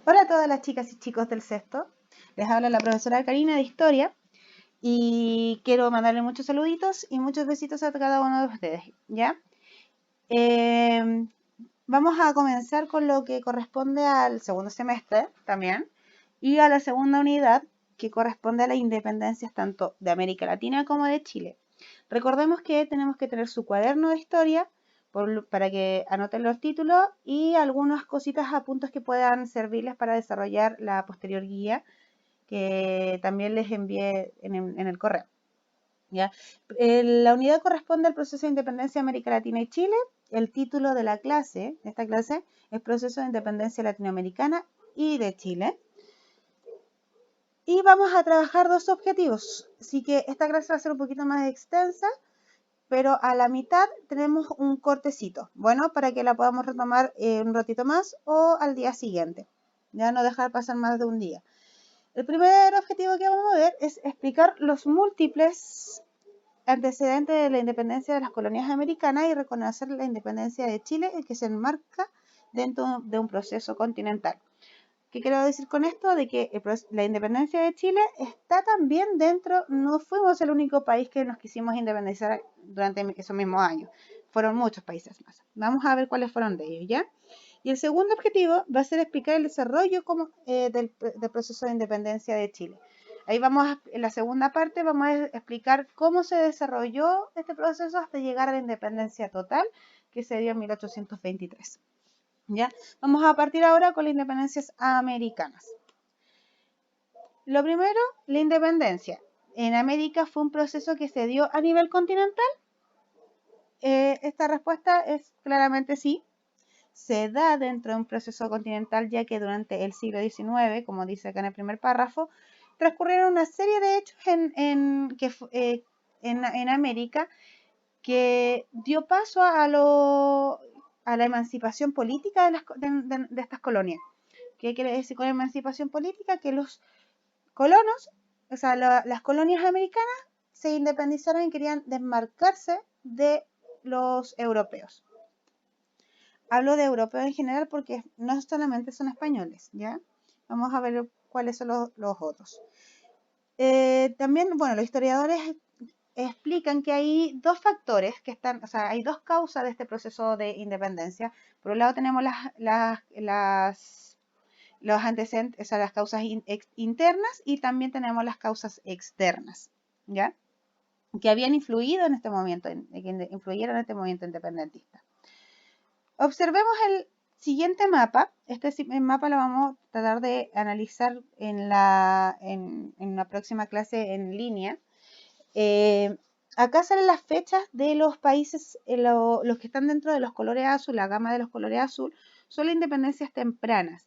Hola a todas las chicas y chicos del sexto. Les habla la profesora Karina de Historia y quiero mandarle muchos saluditos y muchos besitos a cada uno de ustedes, ¿ya? Eh, Vamos a comenzar con lo que corresponde al segundo semestre también y a la segunda unidad que corresponde a las independencias tanto de América Latina como de Chile. Recordemos que tenemos que tener su cuaderno de historia para que anoten los títulos y algunas cositas, apuntes que puedan servirles para desarrollar la posterior guía que también les envié en el correo. ¿Ya? La unidad corresponde al proceso de independencia de América Latina y Chile. El título de esta clase, es Proceso de Independencia Latinoamericana y de Chile. Y vamos a trabajar dos objetivos. Así que esta clase va a ser un poquito más extensa, pero a la mitad tenemos un cortecito. Bueno, para que la podamos retomar un ratito más o al día siguiente. Ya no dejar pasar más de un día. El primer objetivo que vamos a ver es explicar los múltiples antecedentes de la independencia de las colonias americanas y reconocer la independencia de Chile, que se enmarca dentro de un proceso continental. ¿Qué quiero decir con esto? De que la independencia de Chile está también dentro, no fuimos el único país que nos quisimos independizar durante esos mismos años. Fueron muchos países más. Vamos a ver cuáles fueron de ellos, ¿ya? Y el segundo objetivo va a ser explicar el desarrollo del proceso de independencia de Chile. Ahí en la segunda parte vamos a explicar cómo se desarrolló este proceso hasta llegar a la independencia total que se dio en 1823. ¿Ya? Vamos a partir ahora con las independencias americanas. Lo primero, la independencia. En América fue un proceso que se dio a nivel continental. Esta respuesta es claramente sí. Se da dentro de un proceso continental, ya que durante el siglo XIX, como dice acá en el primer párrafo, transcurrieron una serie de hechos en América que dio paso a la emancipación política de estas colonias. ¿Qué quiere decir con emancipación política? Que los colonos, o sea, las colonias americanas se independizaron y querían desmarcarse de los europeos. Hablo de europeos en general porque no solamente son españoles, ¿ya? Vamos a ver cuáles son los otros. También, bueno, los historiadores explican que hay dos factores que están, o sea, hay dos causas de este proceso de independencia. Por un lado tenemos los antecedentes, o sea, las causas internas y también tenemos las causas externas, ¿ya? Que habían influido en este momento, que influyeron en este movimiento independentista. Observemos el siguiente mapa. Este mapa lo vamos a tratar de analizar en una próxima clase en línea. Acá salen las fechas de los países, los que están dentro de los colores azul, la gama de los colores azul, son las independencias tempranas.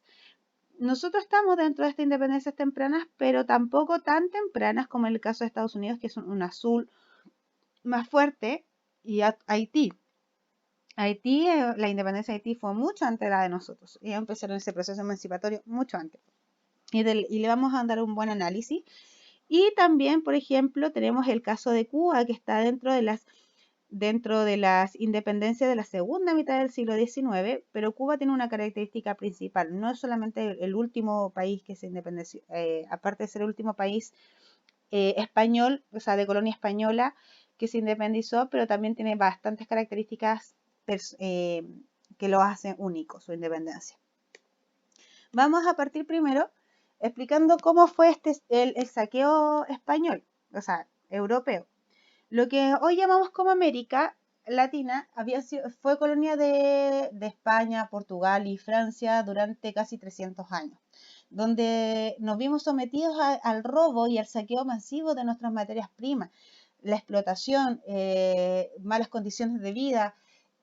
Nosotros estamos dentro de estas independencias tempranas, pero tampoco tan tempranas como en el caso de Estados Unidos, que es un azul más fuerte, y Haití. Haití, la independencia de Haití fue mucho antes de la de nosotros. Ellos empezaron ese proceso emancipatorio mucho antes. Y le vamos a dar un buen análisis. Y también, por ejemplo, tenemos el caso de Cuba, que está dentro de las independencias de la segunda mitad del siglo XIX, pero Cuba tiene una característica principal. No es solamente el último país que se independenció, aparte de ser el último país español, o sea, de colonia española, que se independizó, pero también tiene bastantes características que lo hacen único, su independencia. Vamos a partir primero explicando cómo fue el saqueo español, o sea, europeo. Lo que hoy llamamos como América Latina fue colonia de España, Portugal y Francia durante casi 300 años, donde nos vimos sometidos al robo y al saqueo masivo de nuestras materias primas, la explotación, malas condiciones de vida,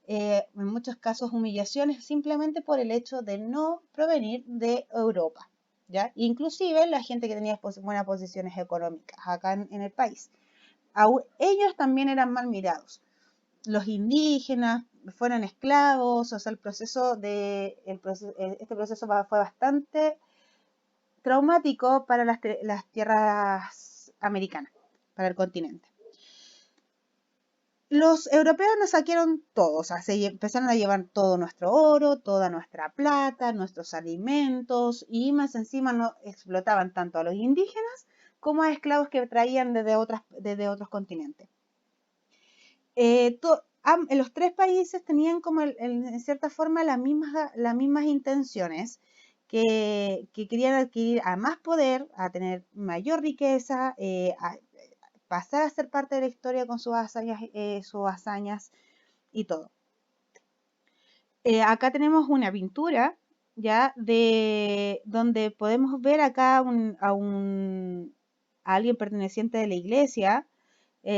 en muchos casos humillaciones simplemente por el hecho de no provenir de Europa, ¿ya? Inclusive la gente que tenía buenas posiciones económicas acá en el país. Ellos también eran mal mirados. Los indígenas fueron esclavos, o sea, este proceso fue bastante traumático para las tierras americanas, para el continente. Los europeos nos saquearon todo, o sea, empezaron a llevar todo nuestro oro, toda nuestra plata, nuestros alimentos y más encima no explotaban tanto a los indígenas como a esclavos que traían desde otros continentes. Los tres países tenían como en cierta forma las mismas intenciones, que querían adquirir a más poder, a tener mayor riqueza, a pasar a ser parte de la historia con sus hazañas y todo. Acá tenemos una pintura ya de donde podemos ver acá a alguien perteneciente de la iglesia.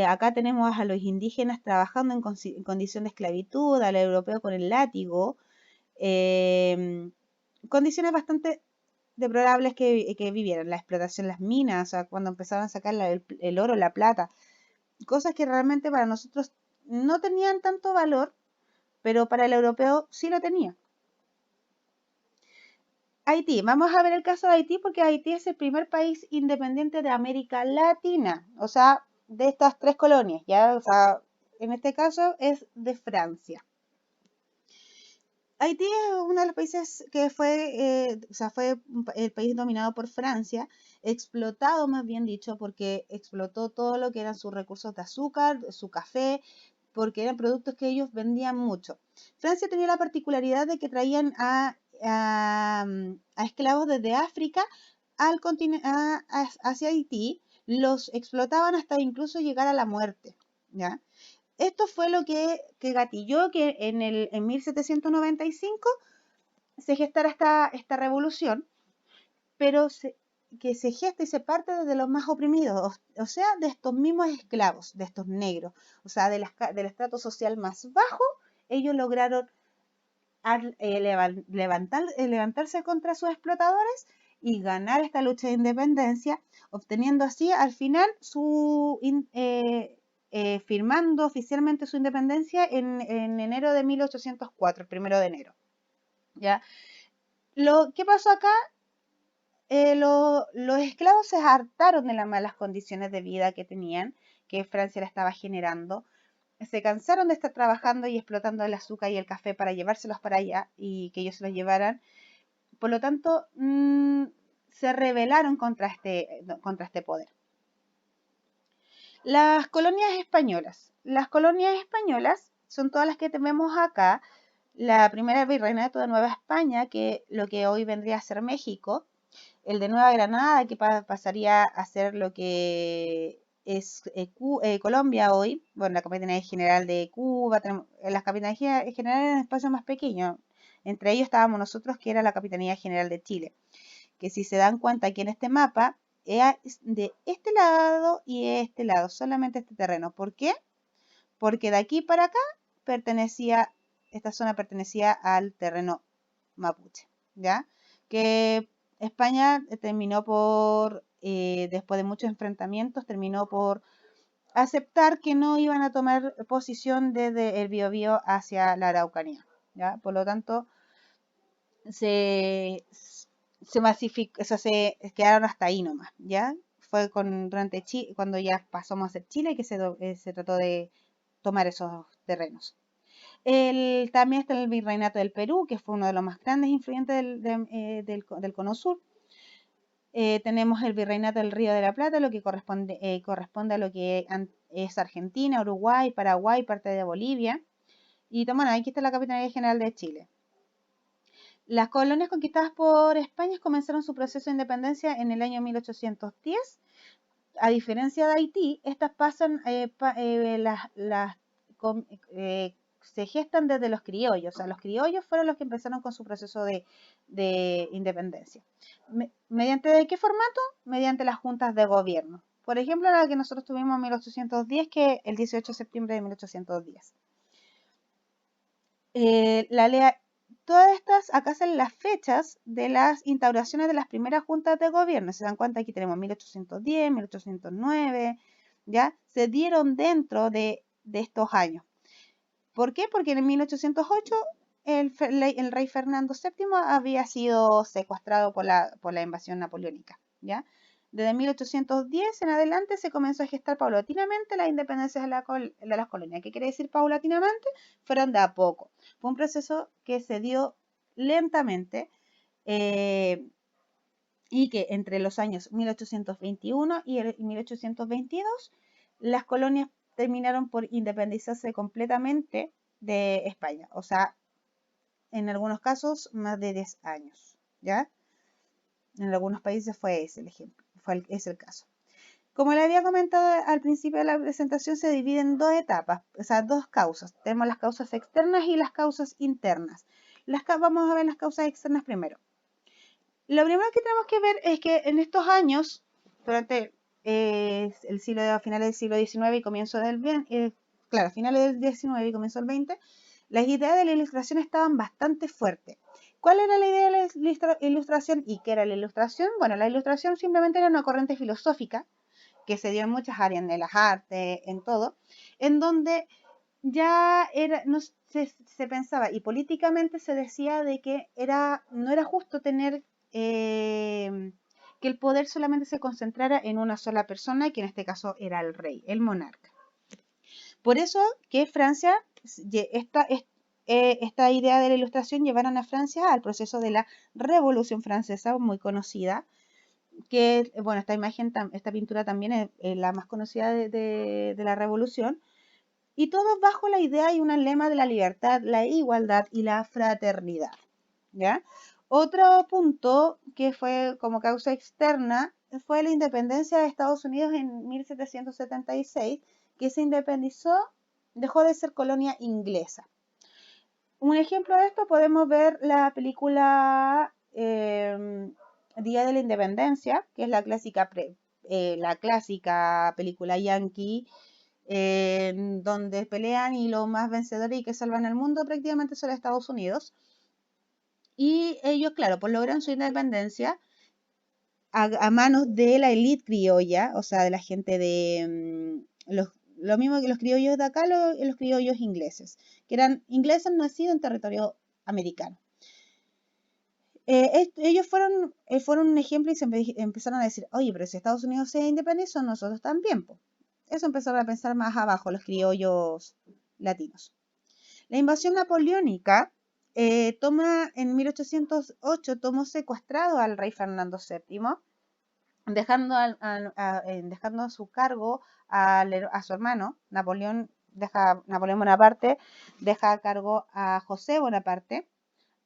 Acá tenemos a los indígenas trabajando en condición de esclavitud, al europeo con el látigo, condiciones bastante deplorables que vivieron, la explotación de las minas, o sea, cuando empezaban a sacar el oro, la plata, cosas que realmente para nosotros no tenían tanto valor, pero para el europeo sí lo tenía. Haití, vamos a ver el caso de Haití porque Haití es el primer país independiente de América Latina, o sea, de estas tres colonias, ya, o sea, en este caso es de Francia. Haití es uno de los países que fue el país dominado por Francia, explotado más bien dicho, porque explotó todo lo que eran sus recursos de azúcar, su café, porque eran productos que ellos vendían mucho. Francia tenía la particularidad de que traían a esclavos desde África hacia Haití, los explotaban hasta incluso llegar a la muerte, ¿ya? Esto fue lo que gatilló que en 1795 se gestara esta revolución, pero que se gesta y se parte desde los más oprimidos, o sea, de estos mismos esclavos, de estos negros, o sea, del estrato social más bajo, ellos lograron levantarse contra sus explotadores y ganar esta lucha de independencia, obteniendo así al final firmando oficialmente su independencia en enero de 1804, el 1 de enero. ¿Ya? ¿Qué pasó acá? Los esclavos se hartaron de las malas condiciones de vida que tenían, que Francia la estaba generando. Se cansaron de estar trabajando y explotando el azúcar y el café para llevárselos para allá y que ellos se los llevaran. Por lo tanto, se rebelaron contra este poder. Las colonias españolas. Las colonias españolas son todas las que tenemos acá. La primera virreinato de Nueva España, que lo que hoy vendría a ser México. El de Nueva Granada, que pasaría a ser lo que es Colombia hoy. Bueno, la Capitanía General de Cuba. Las Capitanías Generales en espacios más pequeños. Entre ellos estábamos nosotros, que era la Capitanía General de Chile. Que si se dan cuenta aquí en este mapa, es de este lado y este lado, solamente este terreno. ¿Por qué? Porque de aquí para acá esta zona pertenecía al terreno mapuche, ¿ya? Que España terminó después de muchos enfrentamientos, terminó por aceptar que no iban a tomar posición desde el Biobío hacia la Araucanía, ¿ya? Por lo tanto, se masificó, o sea, se quedaron hasta ahí nomás, ¿ya? Fue cuando ya pasamos a ser Chile que se trató de tomar esos terrenos. También está el Virreinato del Perú, que fue uno de los más grandes e influyentes del Cono Sur. Tenemos el Virreinato del Río de la Plata, lo que corresponde a lo que es Argentina, Uruguay, Paraguay, parte de Bolivia. Y bueno, aquí está la Capitanía General de Chile. Las colonias conquistadas por España comenzaron su proceso de independencia en el año 1810. A diferencia de Haití, estas se gestan desde los criollos. O sea, los criollos fueron los que empezaron con su proceso de independencia. ¿Mediante qué formato? Mediante las juntas de gobierno. Por ejemplo, la que nosotros tuvimos en 1810, que el 18 de septiembre de 1810. Todas estas, acá salen las fechas de las instauraciones de las primeras juntas de gobierno. Se dan cuenta, aquí tenemos 1810, 1809, ¿ya? Se dieron dentro de estos años. ¿Por qué? Porque en 1808 el rey Fernando VII había sido secuestrado por la invasión napoleónica, ¿ya? Desde 1810 en adelante se comenzó a gestar paulatinamente las independencias de las colonias. ¿Qué quiere decir paulatinamente? Fueron de a poco. Fue un proceso que se dio lentamente y que entre los años 1821 y 1822 las colonias terminaron por independizarse completamente de España. O sea, en algunos casos más de 10 años, ¿ya? En algunos países fue ese el ejemplo, es el caso. Como le había comentado al principio de la presentación, se divide en dos etapas, o sea, dos causas. Tenemos las causas externas y las causas internas. Vamos a ver las causas externas primero. Lo primero que tenemos que ver es que en estos años, durante el siglo, a finales del siglo XIX y comienzo del XX, claro, finales del XIX y comienzo del XX, las ideas de la ilustración estaban bastante fuertes. ¿Cuál era la idea de la ilustración y qué era la ilustración? Bueno, la ilustración simplemente era una corriente filosófica que se dio en muchas áreas, en las artes, en todo, en donde ya era, no, se pensaba y políticamente se decía de que no era justo tener que el poder solamente se concentrara en una sola persona, que en este caso era el rey, el monarca. Por eso que Francia, esta idea de la ilustración llevaron a Francia al proceso de la Revolución Francesa, muy conocida, que, bueno, esta pintura también es la más conocida de la Revolución, y todo bajo la idea y un lema de la libertad, la igualdad y la fraternidad, ¿ya? Otro punto que fue como causa externa fue la independencia de Estados Unidos en 1776, que se independizó, dejó de ser colonia inglesa. Un ejemplo de esto podemos ver la película Día de la Independencia, que es la clásica película yankee, donde pelean y los más vencedores y que salvan el mundo prácticamente son Estados Unidos. Y ellos, claro, pues logran su independencia a manos de la élite criolla, o sea, de la gente de lo mismo que los criollos de acá, los criollos ingleses, que eran ingleses nacidos en territorio americano. Ellos fueron un ejemplo y se empezaron a decir, oye, pero si Estados Unidos se independizó, nosotros también. Po. Eso empezaron a pensar más abajo los criollos latinos. La invasión napoleónica toma en 1808, tomó secuestrado al rey Fernando VII, dejando a su cargo a su hermano, Napoleón Bonaparte, deja a cargo a José Bonaparte,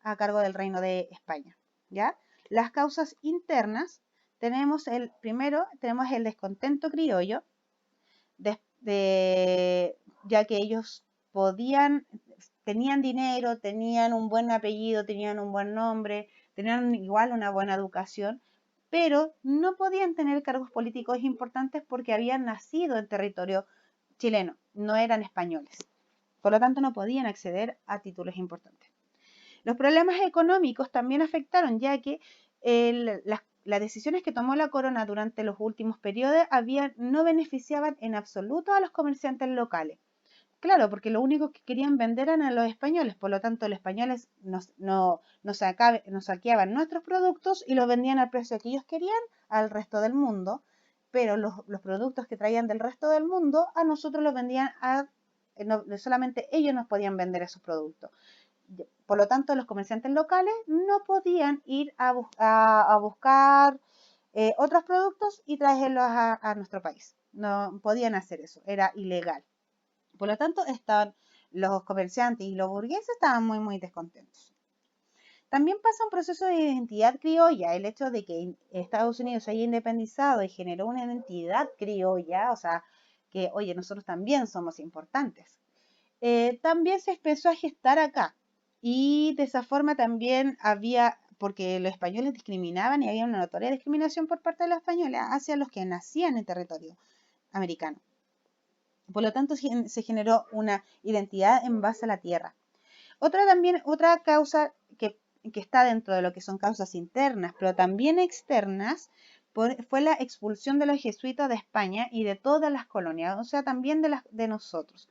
a cargo del reino de España, ¿ya? Las causas internas, primero tenemos el descontento criollo, ya que ellos tenían dinero, tenían un buen apellido, tenían un buen nombre, tenían igual una buena educación, pero no podían tener cargos políticos importantes porque habían nacido en territorio chileno, no eran españoles. Por lo tanto, no podían acceder a títulos importantes. Los problemas económicos también afectaron, ya que las decisiones que tomó la corona durante los últimos periodos no beneficiaban en absoluto a los comerciantes locales. Claro, porque lo único que querían vender eran a los españoles, por lo tanto los españoles nos saqueaban nuestros productos y los vendían al precio que ellos querían al resto del mundo, pero los productos que traían del resto del mundo a nosotros los vendían solamente ellos nos podían vender esos productos. Por lo tanto, los comerciantes locales no podían ir a buscar otros productos y traerlos a nuestro país. No podían hacer eso, era ilegal. Por lo tanto, los comerciantes y los burgueses estaban muy, muy descontentos. También pasa un proceso de identidad criolla, el hecho de que Estados Unidos se haya independizado y generó una identidad criolla, o sea, que, oye, nosotros también somos importantes. También se empezó a gestar acá y de esa forma también porque los españoles discriminaban y había una notoria discriminación por parte de los españoles hacia los que nacían en territorio americano. Por lo tanto, se generó una identidad en base a la tierra. Otra causa que está dentro de lo que son causas internas, pero también externas, fue la expulsión de los jesuitas de España y de todas las colonias, o sea, también de nosotros.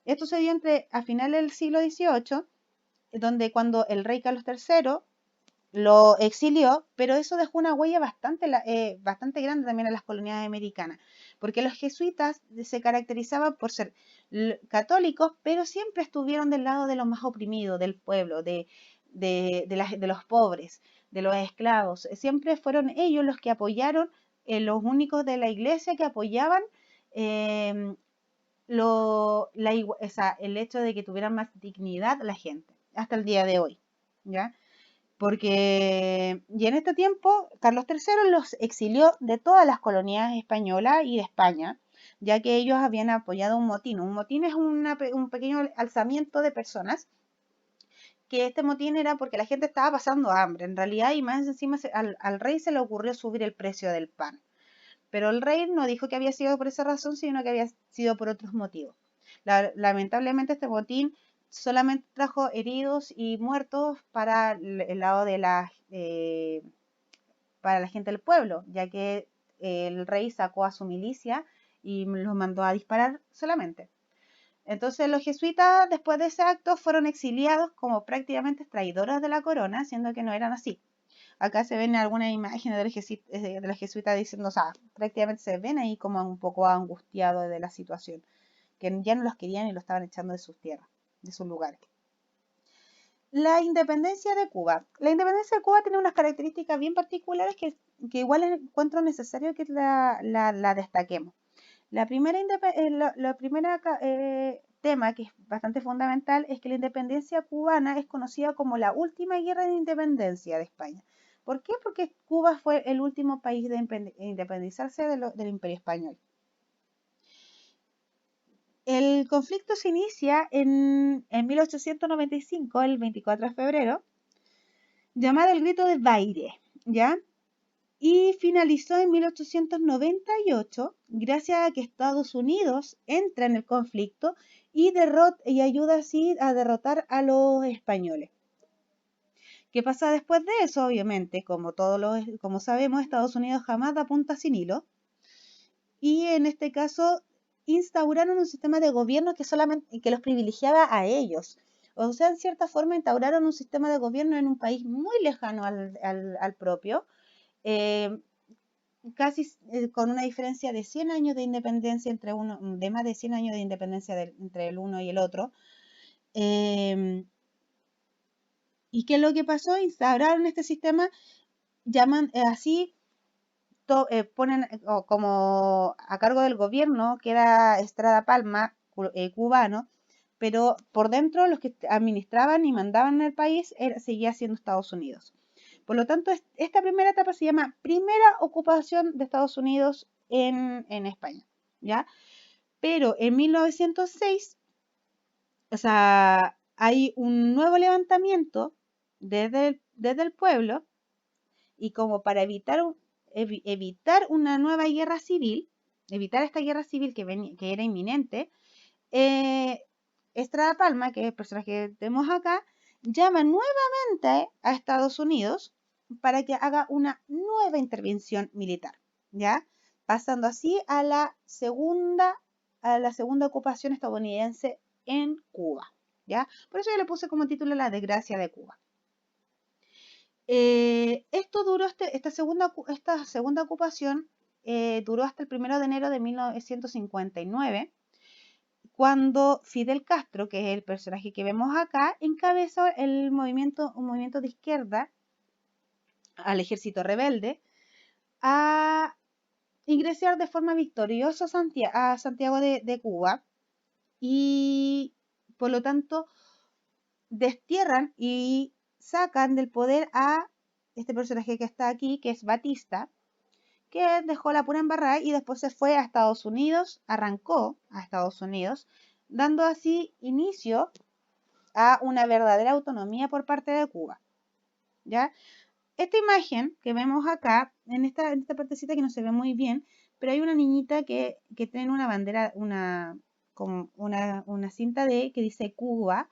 Esto se dio a finales del siglo XVIII, donde cuando el rey Carlos III lo exilió, pero eso dejó una huella bastante grande también en las colonias americanas, porque los jesuitas se caracterizaban por ser católicos, pero siempre estuvieron del lado de los más oprimidos, del pueblo, de los pobres, de los esclavos. Siempre fueron ellos los que apoyaron, los únicos de la iglesia que apoyaban eh, el hecho de que tuvieran más dignidad la gente, hasta el día de hoy, ¿ya? Porque, y en este tiempo, Carlos III los exilió de todas las colonias españolas y de España, ya que ellos habían apoyado un motín. Un motín es un pequeño alzamiento de personas, que este motín era porque la gente estaba pasando hambre, en realidad, y más encima al rey se le ocurrió subir el precio del pan. Pero el rey no dijo que había sido por esa razón, sino que había sido por otros motivos. Lamentablemente este motín solamente trajo heridos y muertos para el lado de para la gente del pueblo, ya que el rey sacó a su milicia y los mandó a disparar solamente. Entonces los jesuitas después de ese acto fueron exiliados como prácticamente traidores de la corona, siendo que no eran así. Acá se ven algunas imágenes de los jesuitas diciendo, o sea, prácticamente se ven ahí como un poco angustiados de la situación, que ya no los querían y los estaban echando de sus tierras, de sus lugares. La independencia de Cuba. La independencia de Cuba tiene unas características bien particulares que igual encuentro necesario que la destaquemos. La primera, tema que es bastante fundamental es que la independencia cubana es conocida como la última guerra de independencia de España. ¿Por qué? Porque Cuba fue el último país de independizarse del Imperio Español. El conflicto se inicia en 1895, el 24 de febrero, llamado el Grito de Baire, ¿ya? Y finalizó en 1898 gracias a que Estados Unidos entra en el conflicto y ayuda así a derrotar a los españoles. ¿Qué pasa después de eso? Obviamente, como sabemos, Estados Unidos jamás da punta sin hilo y en este caso instauraron un sistema de gobierno que los privilegiaba a ellos. O sea, en cierta forma instauraron un sistema de gobierno en un país muy lejano al propio, eh, casi con una diferencia de 100 años de independencia de más de 100 años de independencia entre el uno y el otro. ¿Y qué es lo que pasó? Instauraron este sistema, llaman así, ponen como a cargo del gobierno, que era Estrada Palma, cubano, pero por dentro los que administraban y mandaban en el país seguía siendo Estados Unidos. Por lo tanto, esta primera etapa se llama primera ocupación de Estados Unidos en España, ¿ya? Pero en 1906, o sea, hay un nuevo levantamiento desde el pueblo y como para evitar una nueva guerra civil, evitar esta guerra civil que era inminente, Estrada Palma, que es el personaje que tenemos acá, llama nuevamente a Estados Unidos para que haga una nueva intervención militar, ¿ya? Pasando así a la segunda ocupación estadounidense en Cuba, ¿ya? Por eso yo le puse como título La desgracia de Cuba. Esto duró, esta segunda ocupación duró hasta el 1 de enero de 1959, cuando Fidel Castro, que es el personaje que vemos acá, encabezó un movimiento de izquierda al ejército rebelde a ingresar de forma victoriosa a Santiago de Cuba y por lo tanto destierran y sacan del poder a este personaje que está aquí, que es Batista, que dejó la pura embarrada y después se fue a Estados Unidos, arrancó a Estados Unidos, dando así inicio a una verdadera autonomía por parte de Cuba, ¿ya? Esta imagen que vemos acá, en esta partecita que no se ve muy bien, pero hay una niñita que tiene una bandera, una cinta que dice Cuba,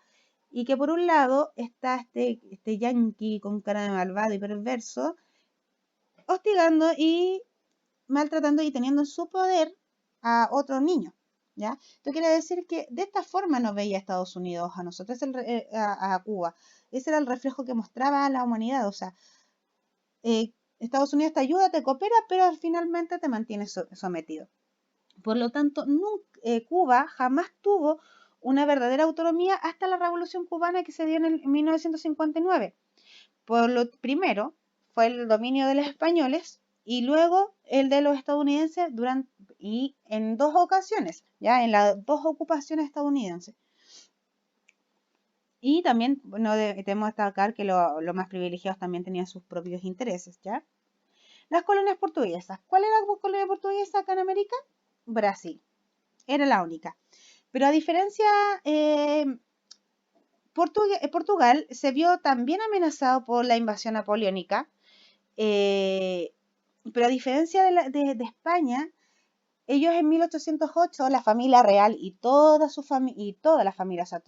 y que por un lado está este yanqui con cara de malvado y perverso, hostigando y maltratando y teniendo en su poder a otros niños, ¿ya? Esto quiere decir que de esta forma nos veía Estados Unidos a nosotros, a Cuba. Ese era el reflejo que mostraba a la humanidad, o sea, Estados Unidos te ayuda, te coopera, pero finalmente te mantiene sometido. Por lo tanto, Cuba jamás tuvo una verdadera autonomía hasta la Revolución Cubana que se dio en 1959. Por lo primero fue el dominio de los españoles y luego el de los estadounidenses y en dos ocasiones, ya en las dos ocupaciones estadounidenses. Y también no debemos destacar que los más privilegiados también tenían sus propios intereses, ¿ya? Las colonias portuguesas. ¿Cuál era la colonia portuguesa acá en América? Brasil. Era la única. Pero a diferencia, Portugal se vio también amenazado por la invasión napoleónica, pero a diferencia de España, ellos en 1808, la familia real y toda la familia, o sea,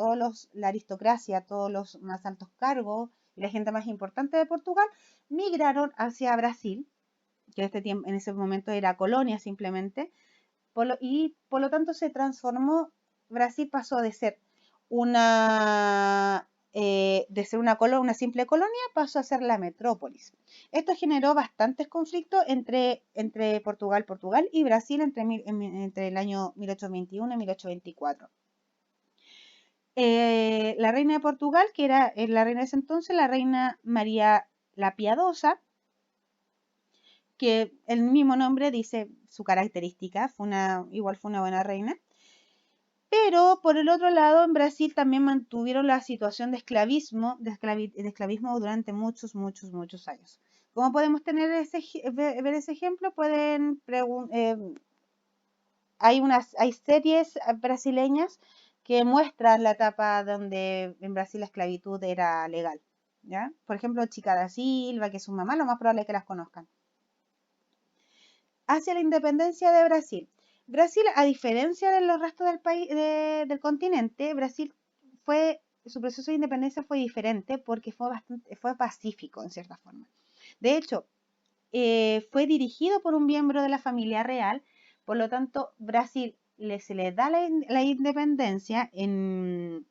la aristocracia, todos los más altos cargos y la gente más importante de Portugal, migraron hacia Brasil, que en ese momento era colonia simplemente, y por lo tanto se transformó, Brasil pasó de ser una una simple colonia, pasó a ser la metrópolis. Esto generó bastantes conflictos entre Portugal y Brasil entre el año 1821 y 1824. La reina de Portugal, que era la reina de ese entonces, la reina María la Piadosa, que el mismo nombre dice su característica, igual fue una buena reina. Pero por el otro lado, en Brasil también mantuvieron la situación de esclavismo, durante muchos, muchos, muchos años. ¿Cómo podemos ver ese ejemplo? Hay series brasileñas que muestran la etapa donde en Brasil la esclavitud era legal, ¿ya? Por ejemplo, Chica da Silva, que es su mamá, lo más probable es que las conozcan. Hacia la independencia de Brasil. Brasil, a diferencia de los restos del país, del continente, su proceso de independencia fue diferente porque fue pacífico en cierta forma. De hecho, fue dirigido por un miembro de la familia real, por lo tanto, Brasil se le da la independencia se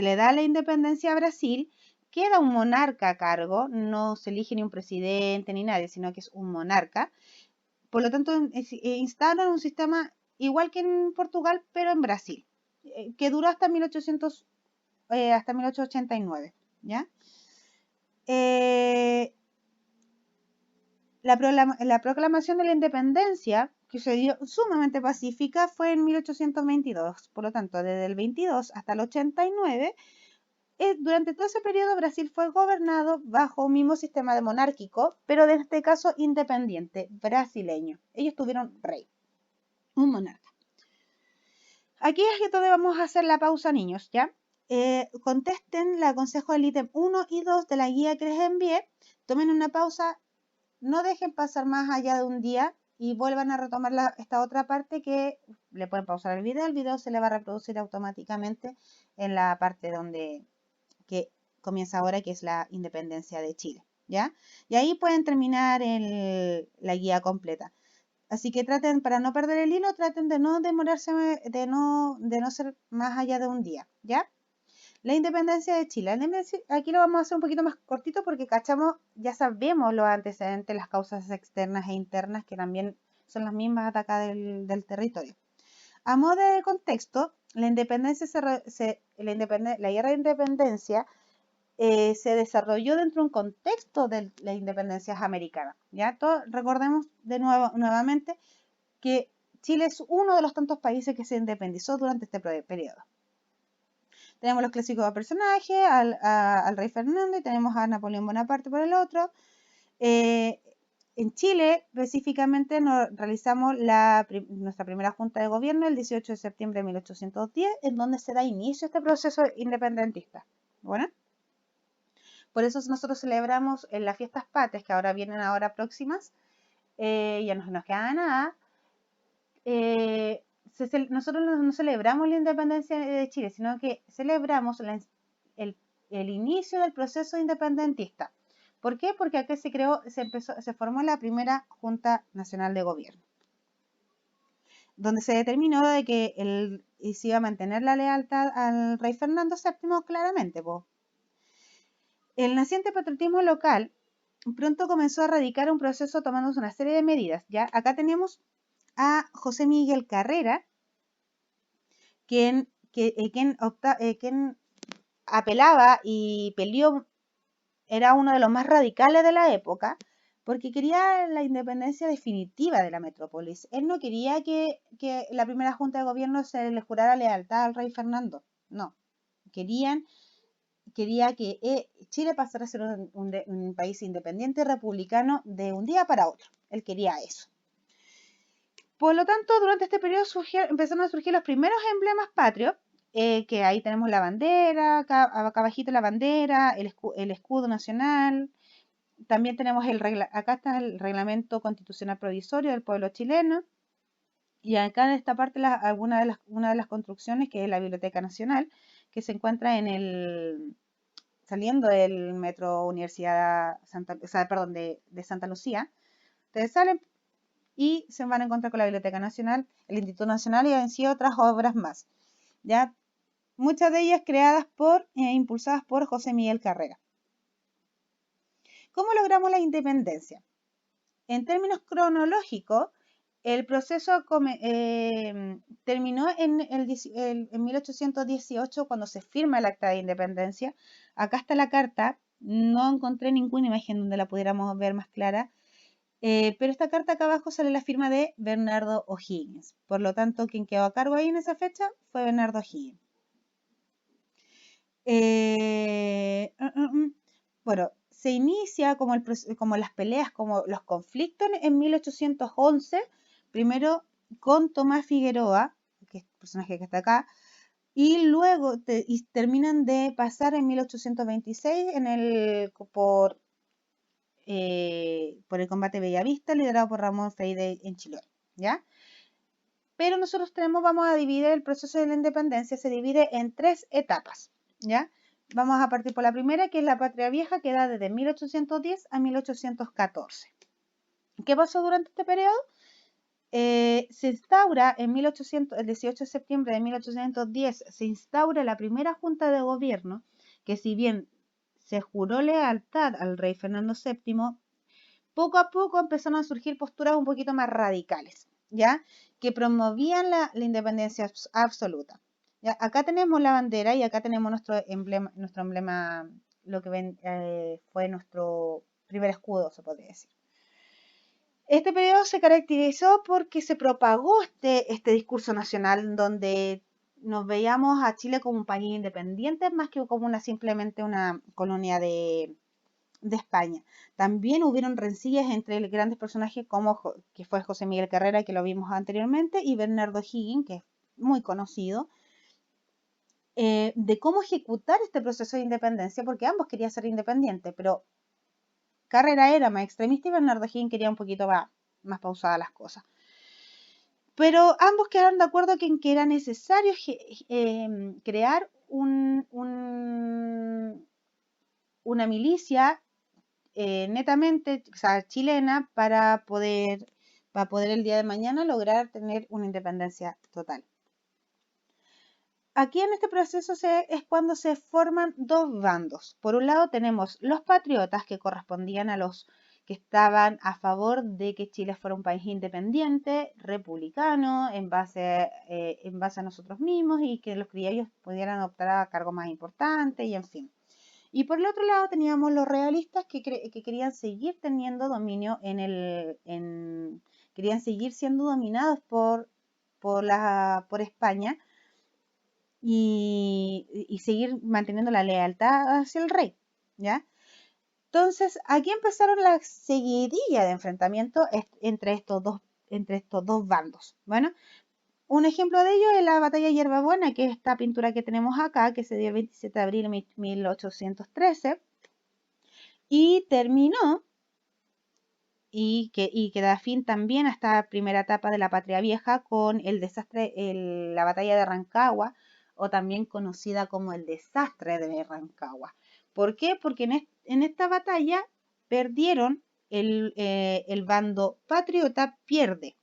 le da la independencia a Brasil, queda un monarca a cargo, no se elige ni un presidente ni nadie, sino que es un monarca. Por lo tanto, instauran un sistema igual que en Portugal, pero en Brasil, que duró hasta 1889, ¿ya? La proclamación de la independencia, que se dio sumamente pacífica, fue en 1822. Por lo tanto, desde el 22 hasta el 89, durante todo ese periodo Brasil fue gobernado bajo un mismo sistema de monárquico, pero en este caso independiente, brasileño. Ellos tuvieron rey, un monarca. Aquí es donde vamos a hacer la pausa, niños, ¿ya? Contesten, le aconsejo el ítem 1 y 2 de la guía que les envié. Tomen una pausa, no dejen pasar más allá de un día y vuelvan a retomar esta otra parte que le pueden pausar el video se le va a reproducir automáticamente en la parte que comienza ahora, que es la independencia de Chile, ¿ya? Y ahí pueden terminar la guía completa. Así que traten, para no perder el hilo, traten de no demorarse, de no ser más allá de un día, ¿ya? La independencia de Chile. Aquí lo vamos a hacer un poquito más cortito porque ya sabemos los antecedentes, las causas externas e internas que también son las mismas de acá del territorio. A modo de contexto, la guerra de independencia se desarrolló dentro de un contexto de las independencias americanas. ¿Ya? Recordemos nuevamente que Chile es uno de los tantos países que se independizó durante este periodo. Tenemos los clásicos personajes, al rey Fernando, y tenemos a Napoleón Bonaparte por el otro. En Chile, específicamente, realizamos nuestra primera junta de gobierno el 18 de septiembre de 1810, en donde se da inicio a este proceso independentista. Bueno, por eso nosotros celebramos en las fiestas patrias, que ahora vienen próximas, ya no nos queda nada. Nosotros no celebramos la independencia de Chile, sino que celebramos el inicio del proceso independentista. ¿Por qué? Porque aquí se formó la primera Junta Nacional de Gobierno, donde se determinó de que se iba a mantener la lealtad al rey Fernando VII claramente. El naciente patriotismo local pronto comenzó a radicar un proceso tomándose una serie de medidas. ¿Ya? Acá tenemos a José Miguel Carrera, quien apelaba y peleó, era uno de los más radicales de la época, porque quería la independencia definitiva de la metrópolis. Él no quería que la primera junta de gobierno se le jurara lealtad al rey Fernando. No. Quería que Chile pasara a ser un país independiente y republicano de un día para otro. Él quería eso. Por lo tanto, durante este periodo empezaron a surgir los primeros emblemas patrios, que ahí tenemos la bandera, acá abajito la bandera, el escudo nacional. También tenemos acá está el reglamento constitucional provisorio del pueblo chileno. Y acá en esta parte una de las construcciones, que es la Biblioteca Nacional, que se encuentra saliendo del metro Universidad de Santa Lucía. Ustedes salen y se van a encontrar con la Biblioteca Nacional, el Instituto Nacional y en sí otras obras más. ¿Ya? Muchas de ellas creadas impulsadas por José Miguel Carrera. ¿Cómo logramos la independencia? En términos cronológicos, el proceso terminó en 1818 cuando se firma el Acta de Independencia. Acá está la carta, no encontré ninguna imagen donde la pudiéramos ver más clara, pero esta carta acá abajo sale la firma de Bernardo O'Higgins. Por lo tanto, quien quedó a cargo ahí en esa fecha fue Bernardo O'Higgins. Bueno, se inicia como las peleas, como los conflictos en 1811, primero con Tomás Figueroa, que es el personaje que está acá, y luego terminan de pasar en 1826 por el combate Bellavista, liderado por Ramón Freire en Chiloé, ¿ya? Pero nosotros vamos a dividir el proceso de la independencia, se divide en 3 etapas, ¿ya? Vamos a partir por la primera, que es la Patria Vieja, que da desde 1810 a 1814. ¿Qué pasó durante este periodo? Se instaura el 18 de septiembre de 1810, se instaura la primera junta de gobierno, que si bien se juró lealtad al rey Fernando VII, poco a poco empezaron a surgir posturas un poquito más radicales, ¿ya? Que promovían la independencia absoluta. ¿Ya? Acá tenemos la bandera y acá tenemos nuestro emblema, lo que fue nuestro primer escudo, se podría decir. Este periodo se caracterizó porque se propagó este discurso nacional donde nos veíamos a Chile como un país independiente más que como simplemente una colonia de España. También hubieron rencillas entre grandes personajes que fue José Miguel Carrera, que lo vimos anteriormente, y Bernardo O'Higgins, que es muy conocido, de cómo ejecutar este proceso de independencia, porque ambos querían ser independientes, pero Carrera era más extremista y Bernardo O'Higgins quería un poquito más pausadas las cosas. Pero ambos quedaron de acuerdo en que era necesario crear una milicia netamente, o sea, chilena, para poder el día de mañana lograr tener una independencia total. Aquí en este proceso es cuando se forman 2 bandos. Por un lado tenemos los patriotas, que correspondían a los que estaban a favor de que Chile fuera un país independiente, republicano, en base a nosotros mismos, y que los criollos pudieran optar a cargos más importantes, y en fin. Y por el otro lado teníamos los realistas que querían seguir teniendo dominio querían seguir siendo dominados por España y seguir manteniendo la lealtad hacia el rey, ¿ya? Entonces, aquí empezaron la seguidilla de enfrentamiento entre estos dos bandos. Bueno, un ejemplo de ello es la batalla de Hierbabuena, que es esta pintura que tenemos acá, que se dio el 27 de abril de 1813, y terminó, y que da fin también a esta primera etapa de la Patria Vieja con el desastre, la batalla de Rancagua, o también conocida como el desastre de Rancagua. ¿Por qué? Porque en esta batalla perdieron, el bando patriota pierde.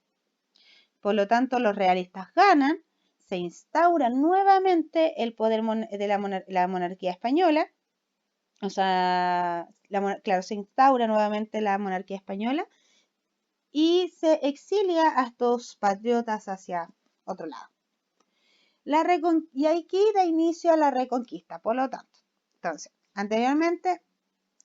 Por lo tanto, los realistas ganan, se instaura nuevamente el poder de la monarquía española, O sea, claro, se instaura nuevamente la monarquía española y se exilia a estos patriotas hacia otro lado. Y aquí da inicio a la reconquista, por lo tanto. Entonces, anteriormente,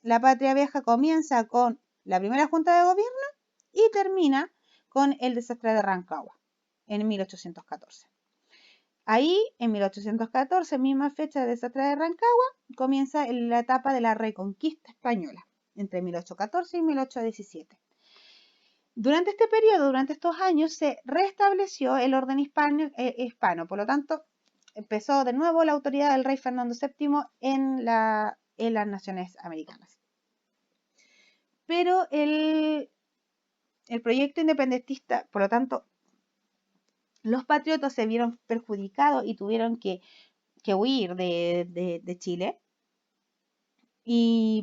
la Patria Vieja comienza con la primera junta de gobierno y termina con el desastre de Rancagua en 1814. Ahí, en 1814, misma fecha del desastre de Rancagua, comienza la etapa de la reconquista española, entre 1814 y 1817. Durante este periodo, durante estos años, se restableció el orden hispano, por lo tanto, empezó de nuevo la autoridad del rey Fernando VII en las naciones americanas. Pero el proyecto independentista, por lo tanto, los patriotas se vieron perjudicados y tuvieron que huir de Chile.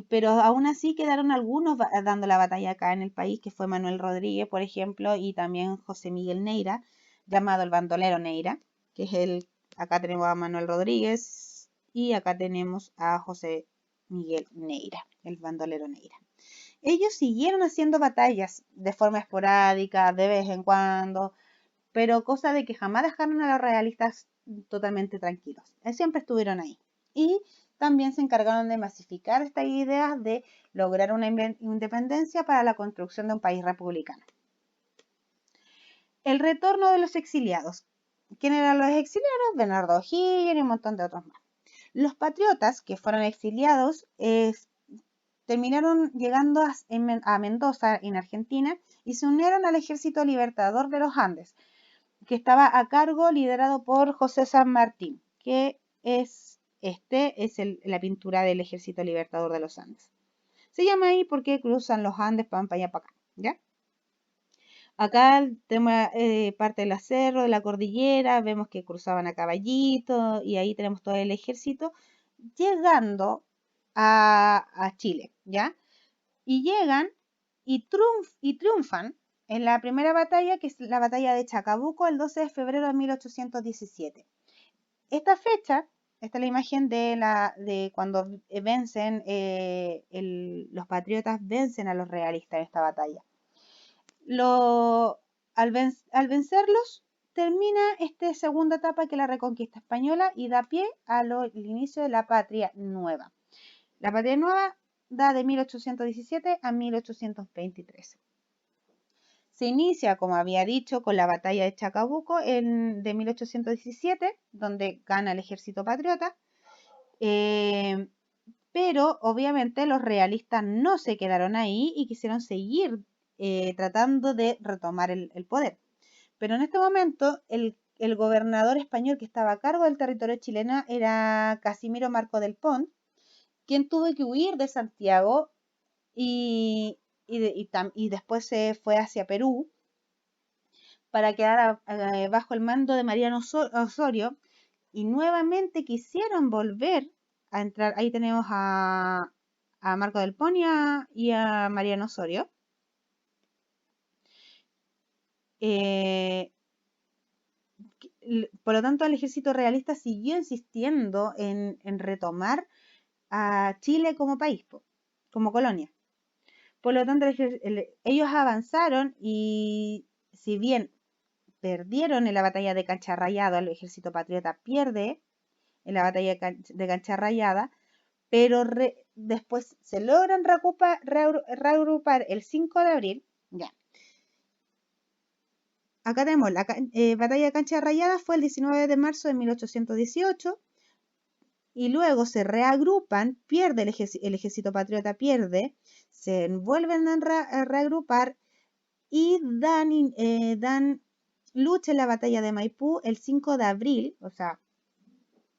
Pero aún así quedaron algunos dando la batalla acá en el país, que fue Manuel Rodríguez, por ejemplo, y también José Miguel Neira, llamado el bandolero Neira, que es acá tenemos a Manuel Rodríguez y acá tenemos a José Miguel Neira, el bandolero Neira. Ellos siguieron haciendo batallas de forma esporádica, de vez en cuando, pero cosa de que jamás dejaron a los realistas totalmente tranquilos. Siempre estuvieron ahí. Y también se encargaron de masificar estas ideas de lograr una independencia para la construcción de un país republicano. El retorno de los exiliados. ¿Quiénes eran los exiliados? Bernardo O'Higgins y un montón de otros más. Los patriotas que fueron exiliados terminaron llegando a Mendoza, en Argentina, y se unieron al Ejército Libertador de los Andes, que estaba a cargo, liderado por José San Martín, que es la pintura del Ejército Libertador de los Andes. Se llama ahí porque cruzan los Andes para allá para acá, ¿ya? Acá tenemos parte del cerro, de la cordillera, vemos que cruzaban a caballito y ahí tenemos todo el ejército llegando a Chile, ¿ya? Y llegan y triunfan en la primera batalla, que es la batalla de Chacabuco, el 12 de febrero de 1817. Esta fecha, esta es la imagen de cuando vencen, los patriotas vencen a los realistas en esta batalla. Al vencerlos, termina esta segunda etapa, que es la reconquista española, y da pie al inicio de la patria nueva. La patria nueva da de 1817 a 1823. Se inicia, como había dicho, con la batalla de Chacabuco de 1817, donde gana el ejército patriota, pero obviamente los realistas no se quedaron ahí y quisieron seguir tratando de retomar el poder. Pero en este momento el gobernador español que estaba a cargo del territorio chileno era Casimiro Marco del Pont, quien tuvo que huir de Santiago y después se fue hacia Perú para quedar bajo el mando de Mariano Osorio, y nuevamente quisieron volver a entrar. Ahí tenemos a Marco del Pont y a Mariano Osorio. Por lo tanto, el ejército realista siguió insistiendo en retomar a Chile como país, como colonia. Por lo tanto, ellos avanzaron y, si bien perdieron en la batalla de Cancha Rayada, el ejército patriota pierde en la batalla de Cancha Rayada, pero después se logran reagrupar el 5 de abril. Ya. Acá tenemos la batalla de Cancha Rayada, fue el 19 de marzo de 1818. Y luego se reagrupan, pierde el ejército patriota, pierde, se vuelven a reagrupar y dan lucha en la batalla de Maipú el 5 de abril, o sea,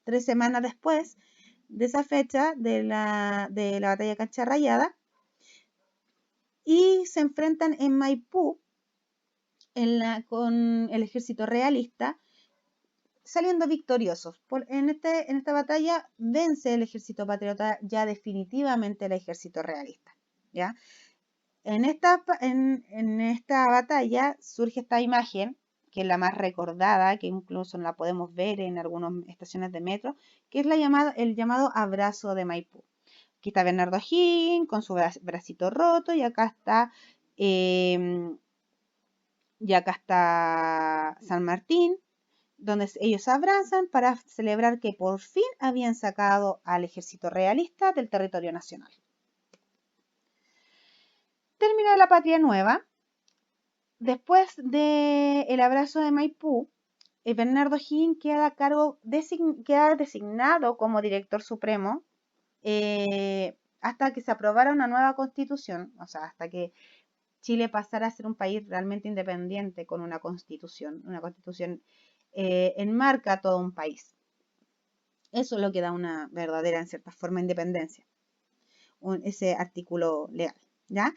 3 semanas después de esa fecha de la batalla de Cancha Rayada, y se enfrentan en Maipú con el ejército realista, saliendo victoriosos. En esta batalla vence el ejército patriota ya definitivamente el ejército realista, ¿ya? En esta batalla surge esta imagen, que es la más recordada, que incluso la podemos ver en algunas estaciones de metro, que es el llamado abrazo de Maipú, aquí está Bernardo Higgins con su bracito roto y acá está San Martín, donde ellos se abrazan para celebrar que por fin habían sacado al ejército realista del territorio nacional. Termina la Patria Nueva. Después del abrazo de Maipú, Bernardo Higgins queda designado como director supremo hasta que se aprobara una nueva constitución, o sea, hasta que Chile pasara a ser un país realmente independiente con una constitución enmarca todo un país. Eso es lo que da una verdadera, en cierta forma, independencia, ese artículo legal, ¿ya?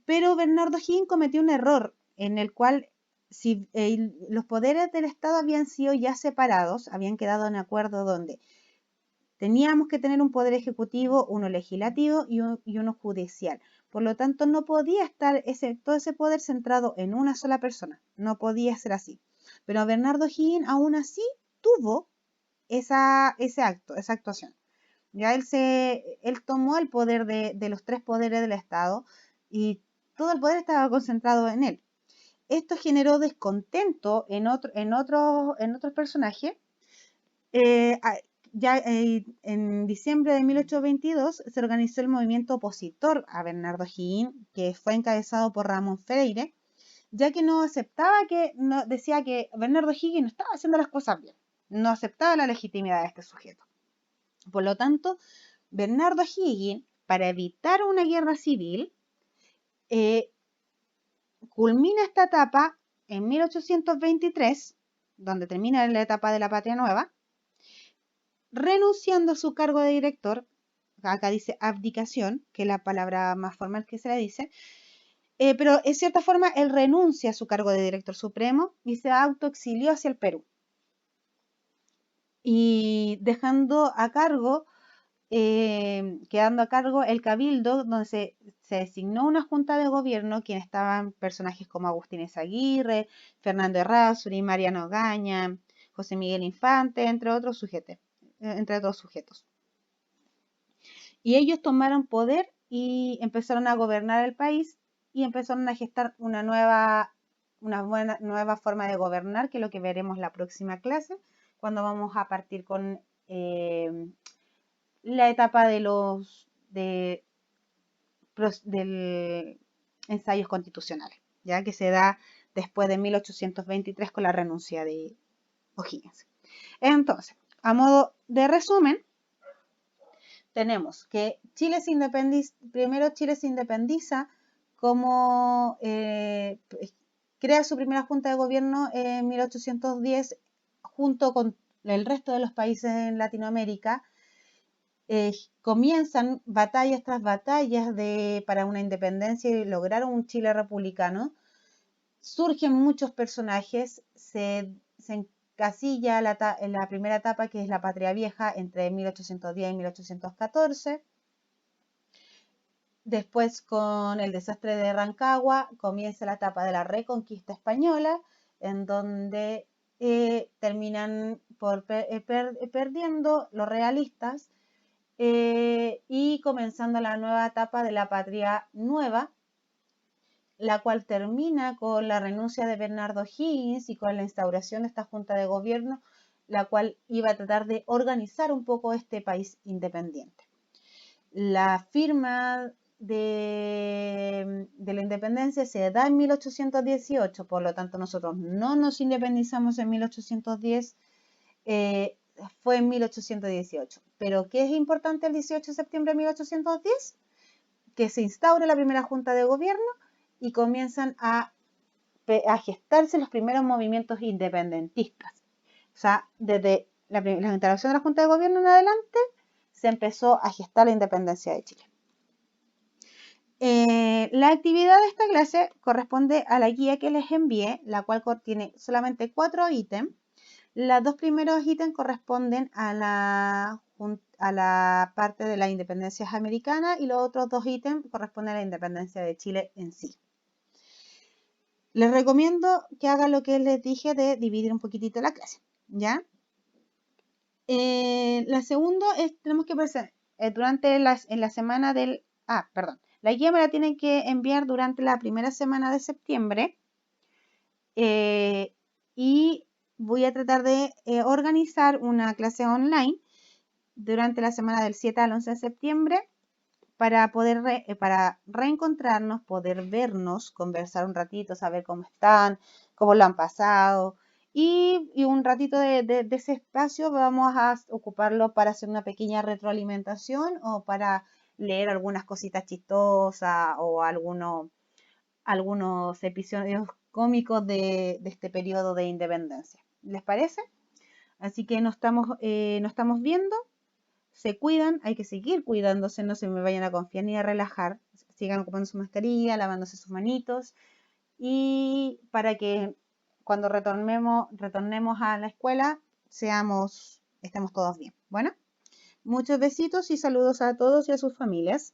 Pero Bernardo Higgins cometió un error en el cual si los poderes del Estado habían sido ya separados, habían quedado en acuerdo donde teníamos que tener un poder ejecutivo, uno legislativo y uno judicial. Por lo tanto, no podía estar todo ese poder centrado en una sola persona. No podía ser así. Pero Bernardo Higgins aún así tuvo esa actuación. Ya él tomó el poder de los tres poderes del Estado y todo el poder estaba concentrado en él. Esto generó descontento en otros personajes. En diciembre de 1822 se organizó el movimiento opositor a Bernardo Higgins, que fue encabezado por Ramón Freire, ya que decía que Bernardo Higgins no estaba haciendo las cosas bien, no aceptaba la legitimidad de este sujeto. Por lo tanto, Bernardo Higgins, para evitar una guerra civil, culmina esta etapa en 1823, donde termina la etapa de la Patria Nueva, renunciando a su cargo de director. Acá dice abdicación, que es la palabra más formal que se le dice, pero en cierta forma él renuncia a su cargo de director supremo y se autoexilió hacia el Perú. Y quedando a cargo el cabildo, donde se designó una junta de gobierno, quienes estaban personajes como Agustín Ezaguirre, Fernando Errázuriz, Mariano Gaña, José Miguel Infante, entre otros sujetos. Y ellos tomaron poder y empezaron a gobernar el país y empezaron a gestar una nueva forma de gobernar, que es lo que veremos la próxima clase, cuando vamos a partir con la etapa de los ensayos constitucionales, ya que se da después de 1823 con la renuncia de O'Higgins. Entonces, a modo de resumen, tenemos que primero Chile se independiza como crea su primera junta de gobierno en 1810 junto con el resto de los países en Latinoamérica. Comienzan batallas tras batallas para una independencia y lograr un Chile republicano. Surgen muchos personajes, se encasilla en la primera etapa, que es la Patria Vieja, entre 1810 y 1814. Después, con el desastre de Rancagua, comienza la etapa de la reconquista española, en donde terminan perdiendo los realistas y comenzando la nueva etapa de la Patria Nueva, la cual termina con la renuncia de Bernardo Higgins y con la instauración de esta junta de gobierno, la cual iba a tratar de organizar un poco este país independiente. La firma de la independencia se da en 1818, por lo tanto nosotros no nos independizamos en 1810, fue en 1818. Pero ¿qué es importante el 18 de septiembre de 1810? Que se instaure la primera junta de gobierno y comienzan a gestarse los primeros movimientos independentistas. O sea, desde la instalación de la junta de gobierno en adelante, se empezó a gestar la independencia de Chile. La actividad de esta clase corresponde a la guía que les envié, la cual contiene solamente 4 ítems. Los 2 primeros ítems corresponden a la parte de las independencias americanas y los otros 2 ítems corresponden a la independencia de Chile en sí. Les recomiendo que hagan lo que les dije de dividir un poquitito la clase, ¿ya? La segunda es, tenemos que presentar en la semana del, perdón, la guía me la tienen que enviar durante la primera semana de septiembre, y voy a tratar de organizar una clase online durante la semana del 7 al 11 de septiembre para poder para reencontrarnos, poder vernos, conversar un ratito, saber cómo están, cómo lo han pasado. Y un ratito de ese espacio vamos a ocuparlo para hacer una pequeña retroalimentación o para leer algunas cositas chistosas o algunos episodios cómicos de este periodo de independencia. ¿Les parece? Así que nos estamos viendo. Se cuidan, hay que seguir cuidándose, no se me vayan a confiar ni a relajar, sigan ocupando su mascarilla, lavándose sus manitos, y para que cuando retornemos a la escuela, estemos todos bien. Bueno, muchos besitos y saludos a todos y a sus familias.